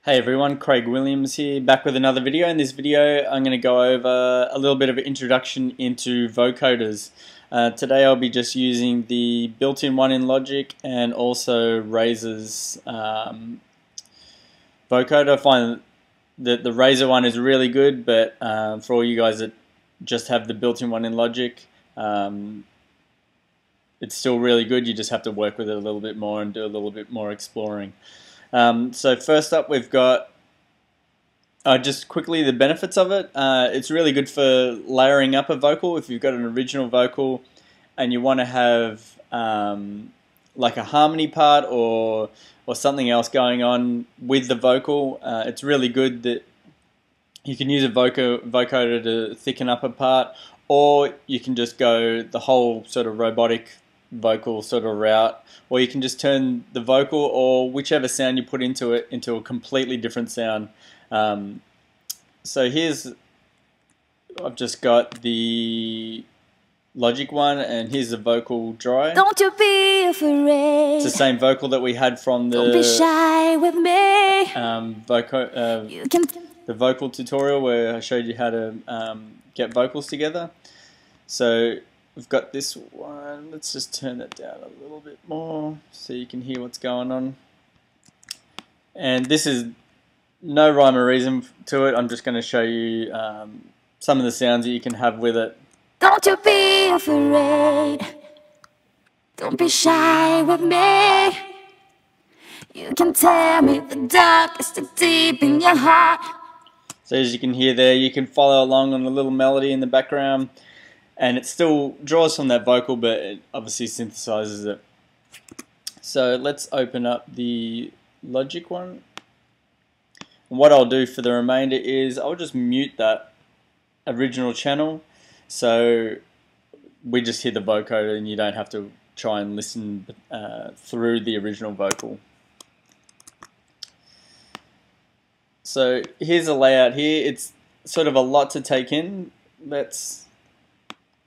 Hey everyone, Craig Williams here, back with another video. In this video I'm going to go over a little bit of an introduction into vocoders. Today I'll be just using the built-in one in Logic and also Razer's vocoder. I find that the Razer one is really good, but for all you guys that just have the built-in one in Logic, it's still really good. You just have to work with it a little bit more and do a little bit more exploring. So first up we've got just quickly the benefits of it. It's really good for layering up a vocal. If you've got an original vocal and you want to have like a harmony part or something else going on with the vocal, it's really good that you can use a vocoder to thicken up a part, or you can just go the whole sort of robotic vocal sort of route, or you can just turn the vocal or whichever sound you put into it into a completely different sound. So I've just got the Logic one, and here's the vocal dry. Don't you be afraid. It's the same vocal that we had from the Don't be shy with me. The vocal tutorial where I showed you how to get vocals together. So we've got this one. Let's just turn that down a little bit more so you can hear what's going on. And this is no rhyme or reason to it. I'm just going to show you some of the sounds that you can have with it. Don't you be afraid. Don't be shy with me. You can tell me the darkest deep in your heart. So as you can hear there, you can follow along on the little melody in the background, and it still draws from that vocal, but it obviously synthesizes it. So let's open up the Logic one. And what I'll do for the remainder is I'll just mute that original channel, so we just hear the vocoder and you don't have to try and listen through the original vocal. So here's a layout here. It's sort of a lot to take in. Let's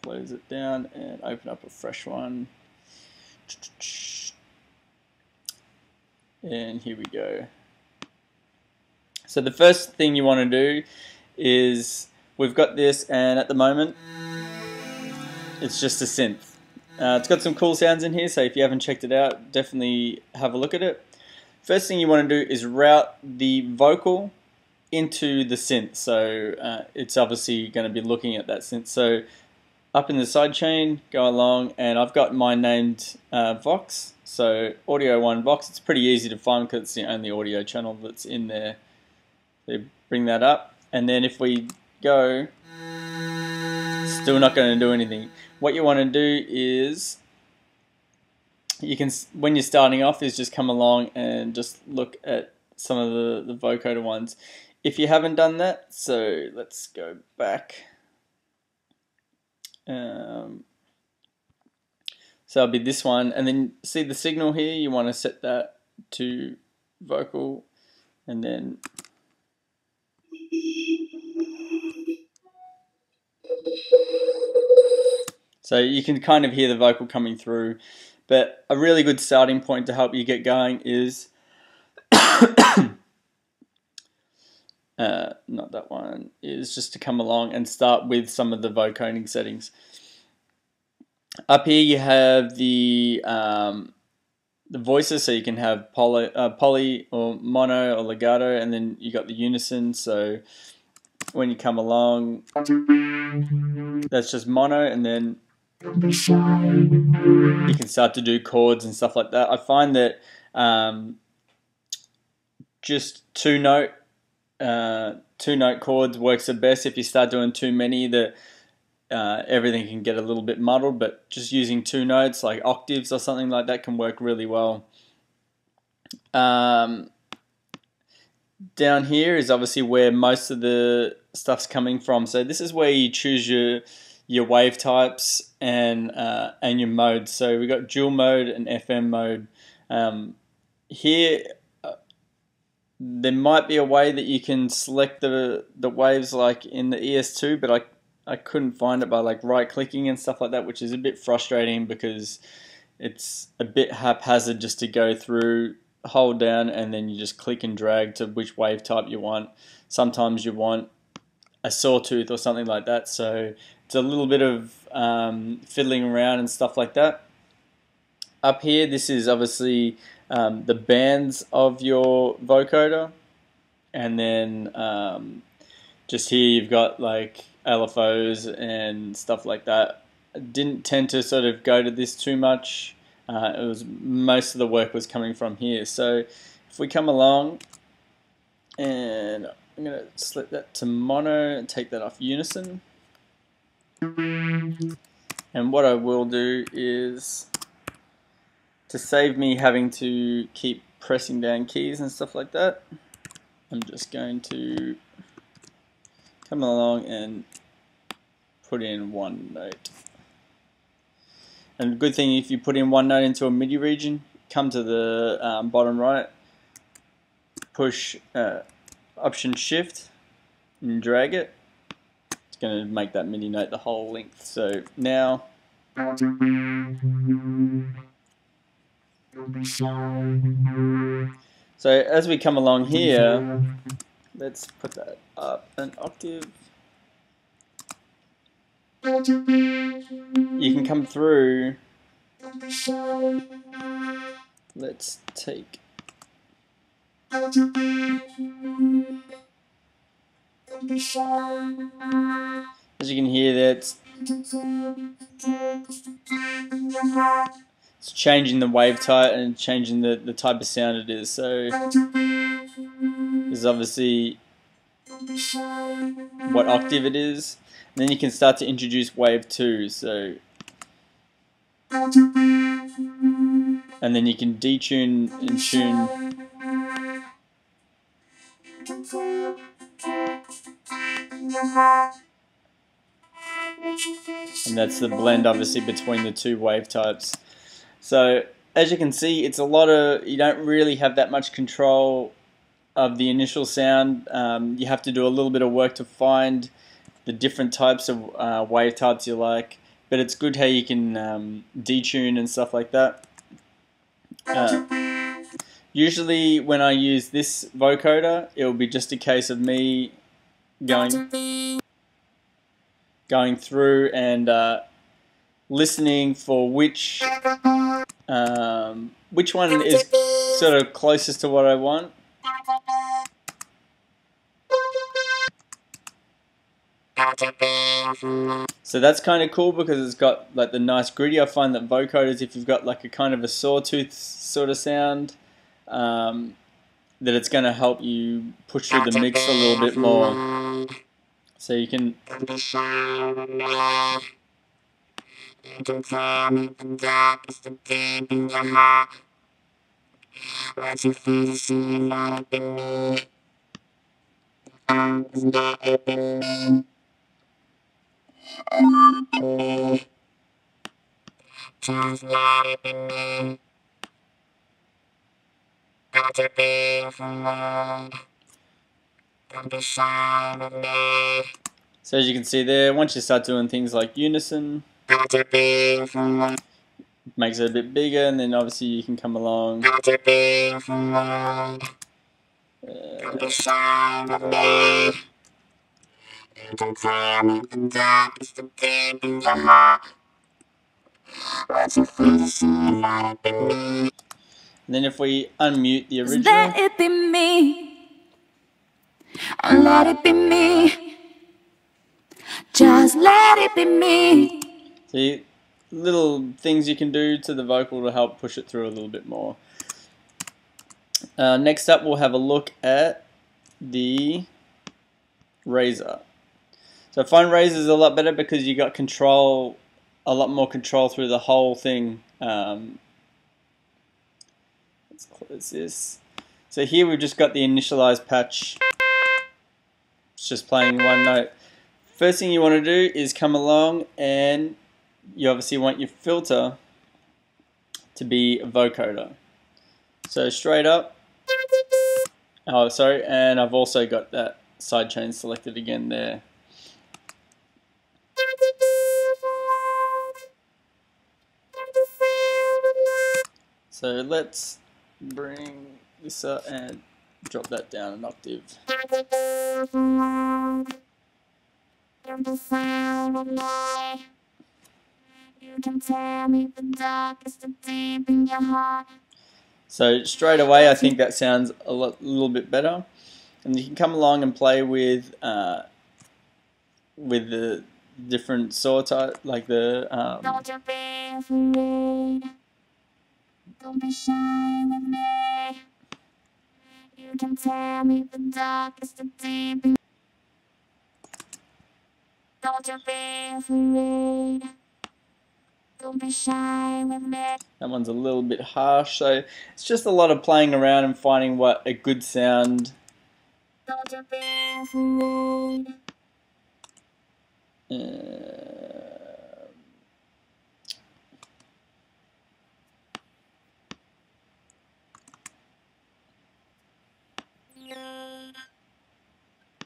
close it down and open up a fresh one. And here we go. So the first thing you want to do is, we've got this, and at the moment it's just a synth. It's got some cool sounds in here, so if you haven't checked it out, definitely have a look at it. First thing you want to do is route the vocal into the synth. So it's obviously going to be looking at that synth. So up in the sidechain, go along, and I've got mine named Vox. So Audio 1 Vox. It's pretty easy to find because it's the only audio channel that's in there. So bring that up, and then if we go, still not going to do anything. What you want to do is, you can, when you're starting off, is just come along and just look at some of the vocoder ones. If you haven't done that, so let's go back. So it'll be this one, and then see the signal here, you want to set that to vocal, and then so you can kind of hear the vocal coming through. But a really good starting point to help you get going is not that one, is just to come along and start with some of the vocoding settings. Up here you have the voices, so you can have poly or mono or legato, and then you got the unison. So when you come along, that's just mono, and then you can start to do chords and stuff like that. I find that just two note chords works the best. If you start doing too many, everything can get a little bit muddled, but just using two notes like octaves or something like that can work really well. Down here is obviously where most of the stuff's coming from. So this is where you choose your wave types and your modes. So we've got dual mode and FM mode. Here there might be a way that you can select the waves like in the ES2, but I couldn't find it by like right clicking and stuff like that, which is a bit frustrating because it's a bit haphazard just to go through hold down and then you just click and drag to which wave type you want. Sometimes you want a sawtooth or something like that, so it's a little bit of fiddling around and stuff like that. Up here, this is obviously the bands of your vocoder, and then just here you've got like LFOs and stuff like that. I didn't tend to sort of go to this too much. It was most of the work was coming from here. So if we come along, and I'm going to select that to mono and take that off unison. And what I will do is, to save me having to keep pressing down keys and stuff like that, I'm just going to come along and put in one note. And the good thing, if you put in one note into a MIDI region, come to the bottom right, push Option Shift and drag it. It's going to make that MIDI note the whole length. So now so as we come along here, let's put that up an octave. You can come through. Let's take as you can hear that it's changing the wave type and changing the type of sound it is. So this is obviously what octave it is. And then you can start to introduce wave 2. So, and then you can detune and tune. And that's the blend obviously between the two wave types. So as you can see, it's a lot of, you don't really have that much control of the initial sound. You have to do a little bit of work to find the different types of wave types you like, but it's good how you can detune and stuff like that. Usually when I use this vocoder, it will be just a case of me going through and listening for which one is sort of closest to what I want. So that's kind of cool because it's got like the nice gritty. I find that vocoders, if you've got like a kind of a sawtooth sort of sound, that it's going to help you push through the mix a little bit more. So you can so as you can see there, once you start doing things like unison, it makes it a bit bigger, and then obviously you can come along. And then if we unmute the original, let it be me, oh, let it be me, just let it be me. see, little things you can do to the vocal to help push it through a little bit more. Next up, we'll have a look at the razor. So I find razors a lot better because you got control, a lot more control through the whole thing. Let's close this. So here we've just got the initialized patch. It's just playing one note. First thing you want to do is come along and you obviously want your filter to be a vocoder. So straight up. Oh, sorry, and I've also got that sidechain selected again there. So let's bring this up and drop that down an octave. So straight away, I think that sounds a little bit better, and you can come along and play with the different saw type, like the. Don't you be afraid. Don't be shy with me. You can tell me the darkest of deep. Don't you be afraid. Don't be shy with me. That one's a little bit harsh, so it's just a lot of playing around and finding what a good sound. Don't you be afraid.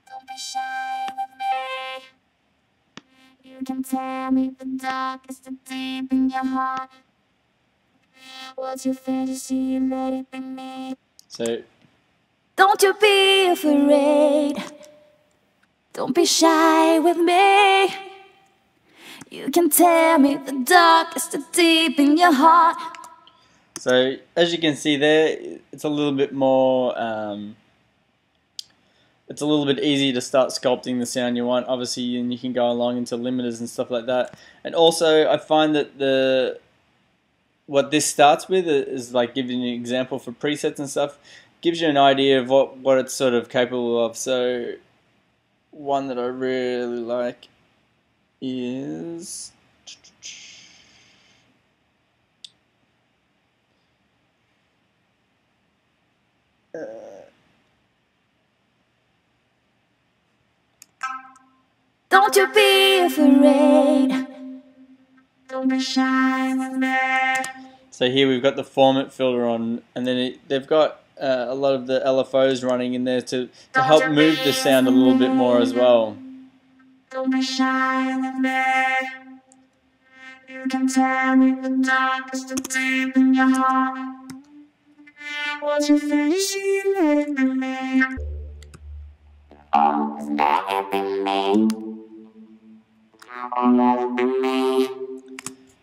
Don't be shy with me. You can tell me the darkest of deep in your heart. What's your fantasy? Let it be me. So, don't you be afraid. Don't be shy with me. You can tell me the darkest of deep in your heart. So, as you can see there, it's a little bit more. It's a little bit easier to start sculpting the sound you want, obviously, and you can go along into limiters and stuff like that. And also, I find that what this starts with is like giving you an example for presets and stuff, gives you an idea of what it's sort of capable of. So, one that I really like is don't you be afraid. Don't be shy with me. So here we've got the format filter on, and then they've got a lot of the LFOs running in there to help move the sound a little bit more as well. Don't be shy with me. You can tell me the darkest of deep in your heart. What's your fantasy? Let it be me. Oh, let it be me. Oh, let it be me.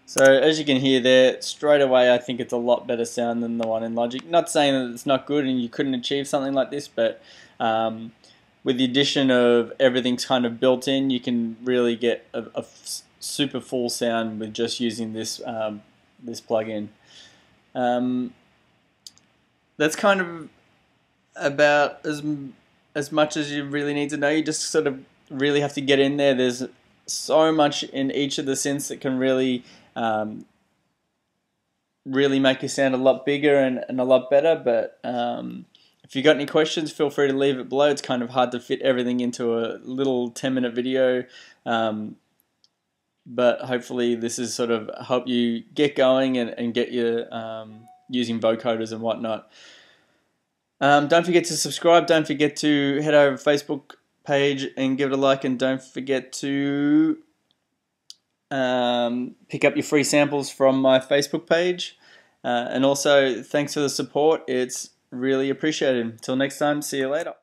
So as you can hear there, straight away I think it's a lot better sound than the one in Logic. Not saying that it's not good and you couldn't achieve something like this, but with the addition of everything's kind of built in, you can really get a super full sound with just using this this plugin. That's kind of about as much as you really need to know. You just sort of really have to get in there. There's so much in each of the synths that can really really make you sound a lot bigger and a lot better. But if you got any questions, feel free to leave it below. It's kind of hard to fit everything into a little 10-minute video, but hopefully this is sort of help you get going and get you using vocoders and whatnot. Don't forget to subscribe. Don't forget to head over to Facebook page and give it a like, and don't forget to pick up your free samples from my Facebook page, and also thanks for the support. It's really appreciated. Until next time, see you later.